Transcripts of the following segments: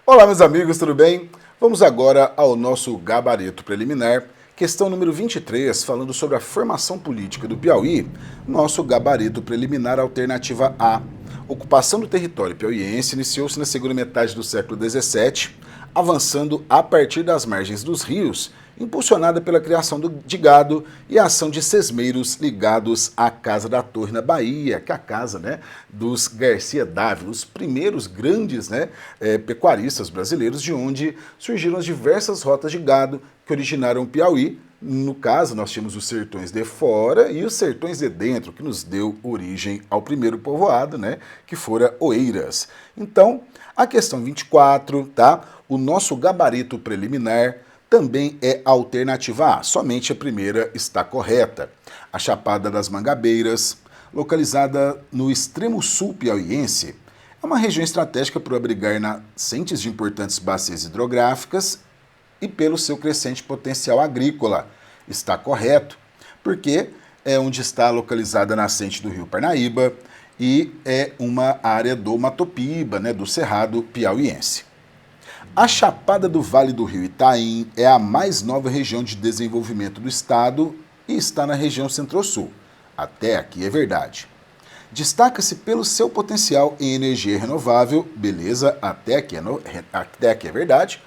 Olá, meus amigos, tudo bem? Vamos agora ao nosso gabarito preliminar, questão número 23, falando sobre a formação política do Piauí. Nosso gabarito preliminar, alternativa A. Ocupação do território piauiense iniciou-se na segunda metade do século XVII, avançando a partir das margens dos rios, impulsionada pela criação de gado e a ação de sesmeiros ligados à Casa da Torre na Bahia, que é a casa, dos Garcia Dávila, os primeiros grandes, pecuaristas brasileiros, de onde surgiram as diversas rotas de gado que originaram o Piauí. No caso, nós tínhamos os sertões de fora e os sertões de dentro, que nos deu origem ao primeiro povoado, que fora Oeiras. Então, a questão 24, tá? O nosso gabarito preliminar também é a alternativa A, somente a primeira está correta. A Chapada das Mangabeiras, localizada no extremo sul piauiense, é uma região estratégica por abrigar nascentes de importantes bacias hidrográficas e pelo seu crescente potencial agrícola. Está correto, porque é onde está localizada a nascente do rio Parnaíba e é uma área do Matopiba, do Cerrado piauiense. A Chapada do Vale do Rio Itaim é a mais nova região de desenvolvimento do estado e está na região centro-sul. Até aqui é verdade. Destaca-se pelo seu potencial em energia renovável, beleza, até aqui é verdade,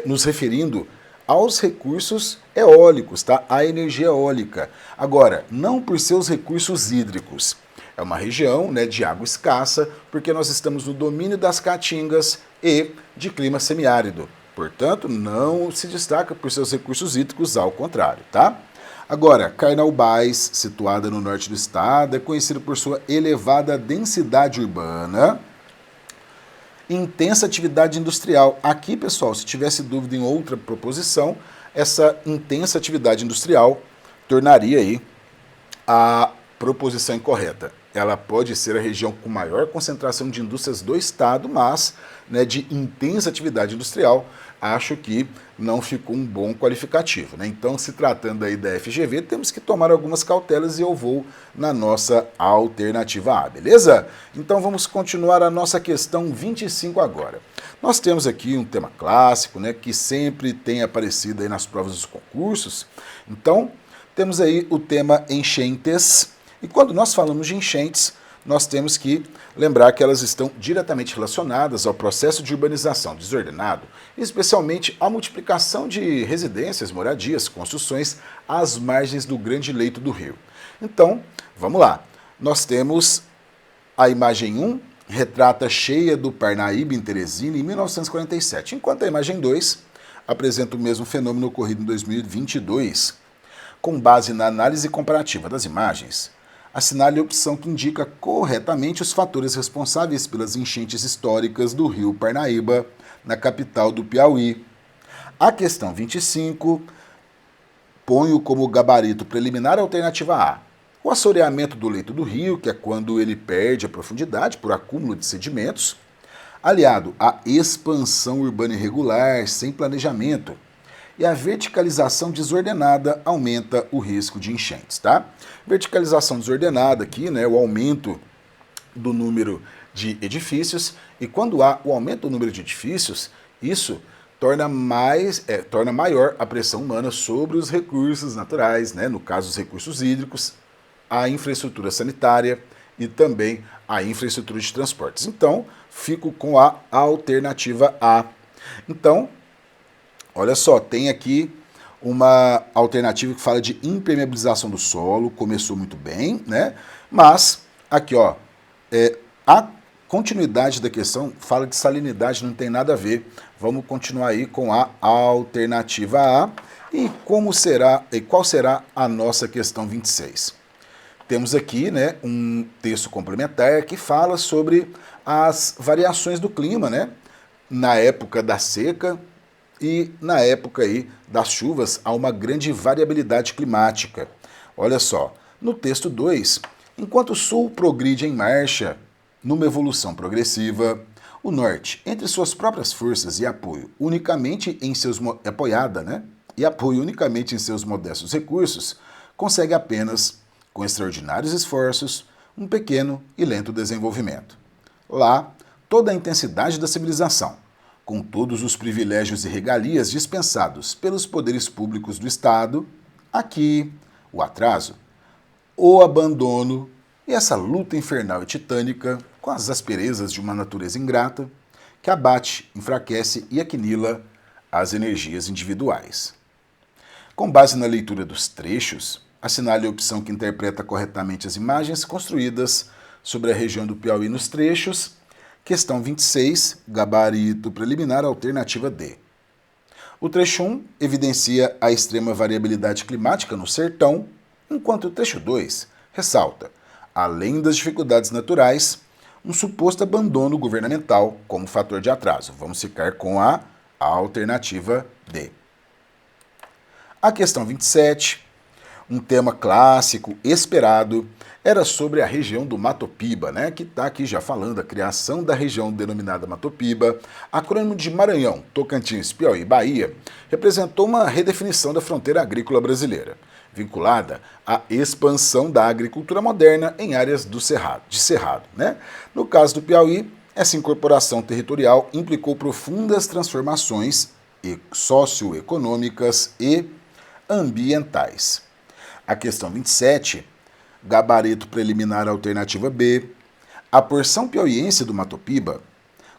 nos referindo aos recursos eólicos, tá? A energia eólica. Agora, não por seus recursos hídricos. É uma região de água escassa, porque nós estamos no domínio das caatingas e de clima semiárido. Portanto, não se destaca por seus recursos hídricos, ao contrário, tá? Agora, Carnaubais, situada no norte do estado, é conhecida por sua elevada densidade urbana e intensa atividade industrial. Aqui, pessoal, se tivesse dúvida em outra proposição, essa intensa atividade industrial tornaria aí a proposição incorreta. Ela pode ser a região com maior concentração de indústrias do estado, mas de intensa atividade industrial, acho que não ficou um bom qualificativo. Então, se tratando aí da FGV, temos que tomar algumas cautelas e eu vou na nossa alternativa A, beleza? Então, vamos continuar a nossa questão 25 agora. Nós temos aqui um tema clássico, que sempre tem aparecido aí nas provas dos concursos. Então, temos aí o tema enchentes. E quando nós falamos de enchentes, nós temos que lembrar que elas estão diretamente relacionadas ao processo de urbanização desordenado, especialmente à multiplicação de residências, moradias, construções às margens do grande leito do rio. Então, vamos lá. Nós temos a imagem 1, retrata a cheia do Parnaíba em Teresina em 1947, enquanto a imagem 2 apresenta o mesmo fenômeno ocorrido em 2022. Com base na análise comparativa das imagens, assinale a opção que indica corretamente os fatores responsáveis pelas enchentes históricas do rio Parnaíba, na capital do Piauí. A questão 25, ponho como gabarito preliminar a alternativa A. O assoreamento do leito do rio, que é quando ele perde a profundidade por acúmulo de sedimentos, aliado à expansão urbana irregular, sem planejamento, e a verticalização desordenada aumenta o risco de enchentes, tá? Verticalização desordenada aqui, o aumento do número de edifícios, e quando há o aumento do número de edifícios, isso torna maior a pressão humana sobre os recursos naturais, no caso os recursos hídricos, a infraestrutura sanitária e também a infraestrutura de transportes. Então, fico com a alternativa A. Então, olha só, tem aqui uma alternativa que fala de impermeabilização do solo, começou muito bem, Mas, aqui, a continuidade da questão fala de salinidade, não tem nada a ver. Vamos continuar aí com a alternativa A. E qual será a nossa questão 26? Temos aqui, um texto complementar que fala sobre as variações do clima, na época da seca, e na época aí das chuvas há uma grande variabilidade climática. Olha só, no texto 2, enquanto o sul progride em marcha, numa evolução progressiva, o norte, entre suas próprias forças e apoio unicamente em seus modestos recursos, consegue apenas, com extraordinários esforços, um pequeno e lento desenvolvimento. Lá, toda a intensidade da civilização, com todos os privilégios e regalias dispensados pelos poderes públicos do Estado, aqui o atraso, o abandono e essa luta infernal e titânica com as asperezas de uma natureza ingrata que abate, enfraquece e aquinila as energias individuais. Com base na leitura dos trechos, assinale a opção que interpreta corretamente as imagens construídas sobre a região do Piauí nos trechos. Questão 26, gabarito preliminar, alternativa D. O trecho 1 evidencia a extrema variabilidade climática no sertão, enquanto o trecho 2 ressalta, além das dificuldades naturais, um suposto abandono governamental como fator de atraso. Vamos ficar com a alternativa D. A questão 27, um tema clássico, esperado, era sobre a região do Mato Piba, né, que está aqui já falando da criação da região denominada Mato Piba. Acrônimo de Maranhão, Tocantins, Piauí e Bahia, representou uma redefinição da fronteira agrícola brasileira, vinculada à expansão da agricultura moderna em áreas de cerrado. Né? No caso do Piauí, essa incorporação territorial implicou profundas transformações socioeconômicas e ambientais. A questão 27, gabarito preliminar alternativa B, a porção piauiense do Mato Piba,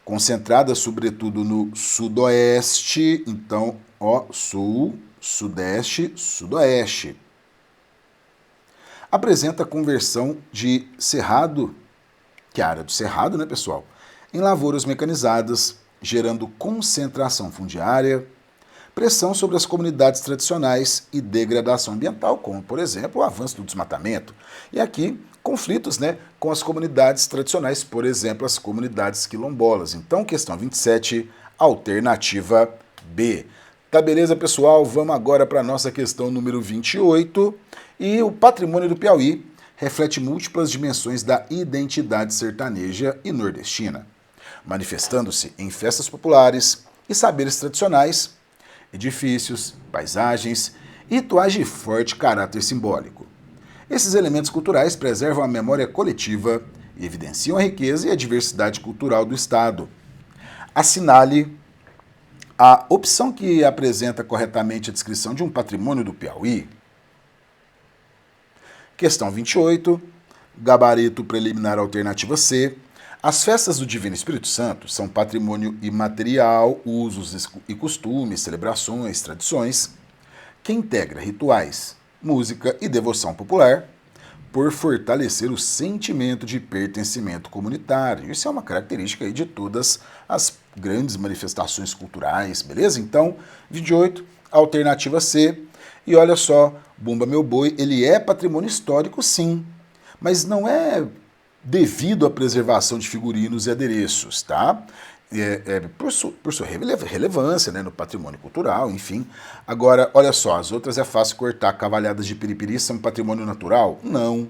concentrada sobretudo no sudoeste, então, sul, sudeste, sudoeste, apresenta conversão de cerrado, que é a área do cerrado, né, pessoal, em lavouras mecanizadas, gerando concentração fundiária, pressão sobre as comunidades tradicionais e degradação ambiental, como, por exemplo, o avanço do desmatamento. E aqui, conflitos, né, com as comunidades tradicionais, por exemplo, as comunidades quilombolas. Então, questão 27, alternativa B. Tá beleza, pessoal? Vamos agora para a nossa questão número 28. E o patrimônio do Piauí reflete múltiplas dimensões da identidade sertaneja e nordestina, manifestando-se em festas populares e saberes tradicionais, edifícios, paisagens e rituais de forte caráter simbólico. Esses elementos culturais preservam a memória coletiva e evidenciam a riqueza e a diversidade cultural do Estado. Assinale a opção que apresenta corretamente a descrição de um patrimônio do Piauí. Questão 28, gabarito preliminar alternativa C. As festas do Divino Espírito Santo são patrimônio imaterial, usos e costumes, celebrações, tradições, que integra rituais, música e devoção popular, por fortalecer o sentimento de pertencimento comunitário. Isso é uma característica aí de todas as grandes manifestações culturais, beleza? Então, 28, alternativa C. E olha só, Bumba Meu Boi, ele é patrimônio histórico, sim, mas não é devido à preservação de figurinos e adereços, tá? Por sua relevância, né, no patrimônio cultural, enfim. Agora, olha só, as outras é fácil cortar. Cavalhadas de piripiri são patrimônio natural? Não.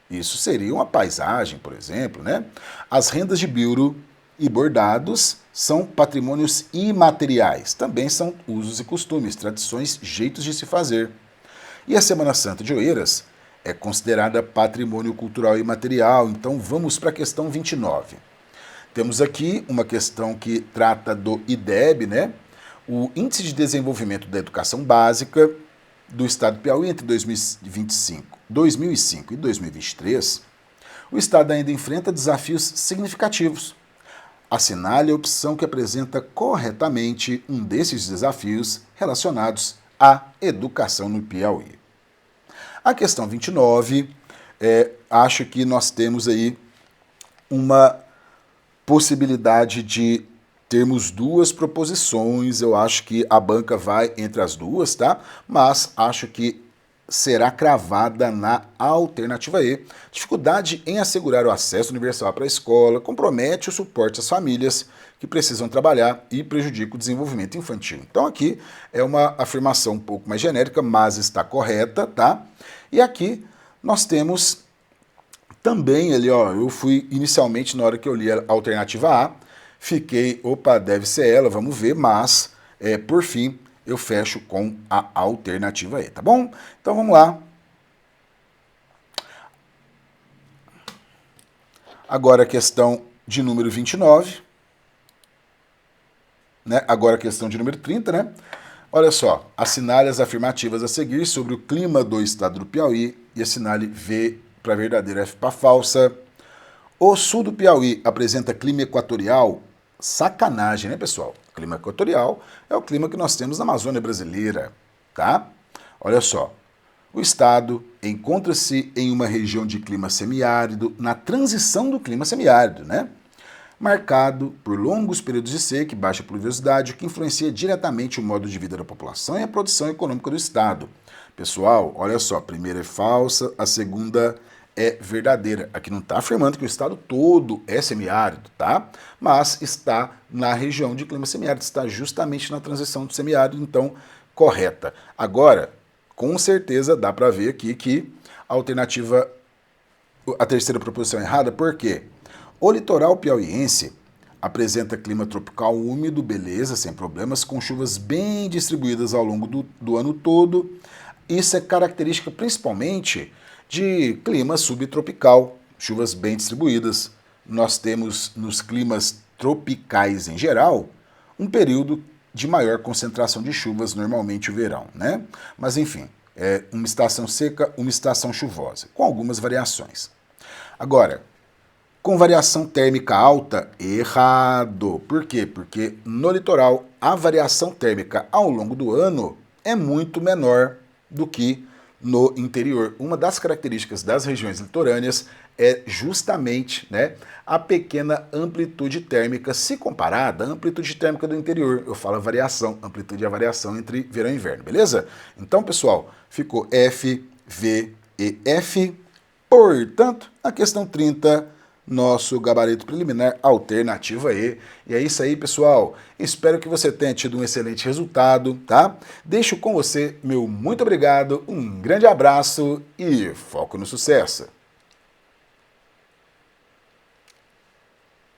Isso seria uma paisagem, por exemplo, né? As rendas de biuro e bordados são patrimônios imateriais. Também são usos e costumes, tradições, jeitos de se fazer. E a Semana Santa de Oeiras é considerada patrimônio cultural imaterial. Então vamos para a questão 29. Temos aqui uma questão que trata do IDEB, né? O Índice de Desenvolvimento da Educação Básica do Estado do Piauí entre 2005 e 2023. O Estado ainda enfrenta desafios significativos. Assinale a opção que apresenta corretamente um desses desafios relacionados à educação no Piauí. A questão 29, acho que nós temos aí uma possibilidade de termos duas proposições. Eu acho que a banca vai entre as duas, tá? Mas acho que será cravada na alternativa E. Dificuldade em assegurar o acesso universal para a escola compromete o suporte às famílias que precisam trabalhar e prejudica o desenvolvimento infantil. Então aqui é uma afirmação um pouco mais genérica, mas está correta, tá? E aqui nós temos também ali, ó, eu fui inicialmente, na hora que eu li a alternativa A, fiquei, opa, deve ser ela, vamos ver, mas por fim eu fecho com a alternativa E, tá bom? Então vamos lá. Agora a questão de número 29. né? Agora a questão de número 30, né? Olha só, assinale as afirmativas a seguir sobre o clima do estado do Piauí e assinale V para verdadeira, F para falsa. O sul do Piauí apresenta clima equatorial? Sacanagem, né, pessoal? Clima equatorial é o clima que nós temos na Amazônia brasileira, tá? Olha só, o estado encontra-se em uma região de clima semiárido, na transição do clima semiárido, né? Marcado por longos períodos de seca e baixa pluviosidade, o que influencia diretamente o modo de vida da população e a produção econômica do estado. Pessoal, olha só, a primeira é falsa, a segunda é verdadeira. Aqui não está afirmando que o estado todo é semiárido, tá? Mas está na região de clima semiárido, está justamente na transição do semiárido, então correta. Agora, com certeza dá para ver aqui que a alternativa, a terceira proposição é errada, por quê? O litoral piauiense apresenta clima tropical úmido, beleza, sem problemas, com chuvas bem distribuídas ao longo do ano todo. Isso é característica principalmente de clima subtropical, chuvas bem distribuídas. Nós temos nos climas tropicais em geral um período de maior concentração de chuvas, normalmente o verão, né? Mas enfim, é uma estação seca, uma estação chuvosa, com algumas variações. Agora, com variação térmica alta, errado. Por quê? Porque no litoral a variação térmica ao longo do ano é muito menor do que no interior. Uma das características das regiões litorâneas é justamente, né, a pequena amplitude térmica, se comparada à amplitude térmica do interior. Eu falo a variação, amplitude é a variação entre verão e inverno, beleza? Então, pessoal, ficou F, V e F. Portanto, a questão 30, nosso gabarito preliminar, alternativa E. E é isso aí, pessoal. Espero que você tenha tido um excelente resultado, tá? Deixo com você meu muito obrigado, um grande abraço e foco no sucesso!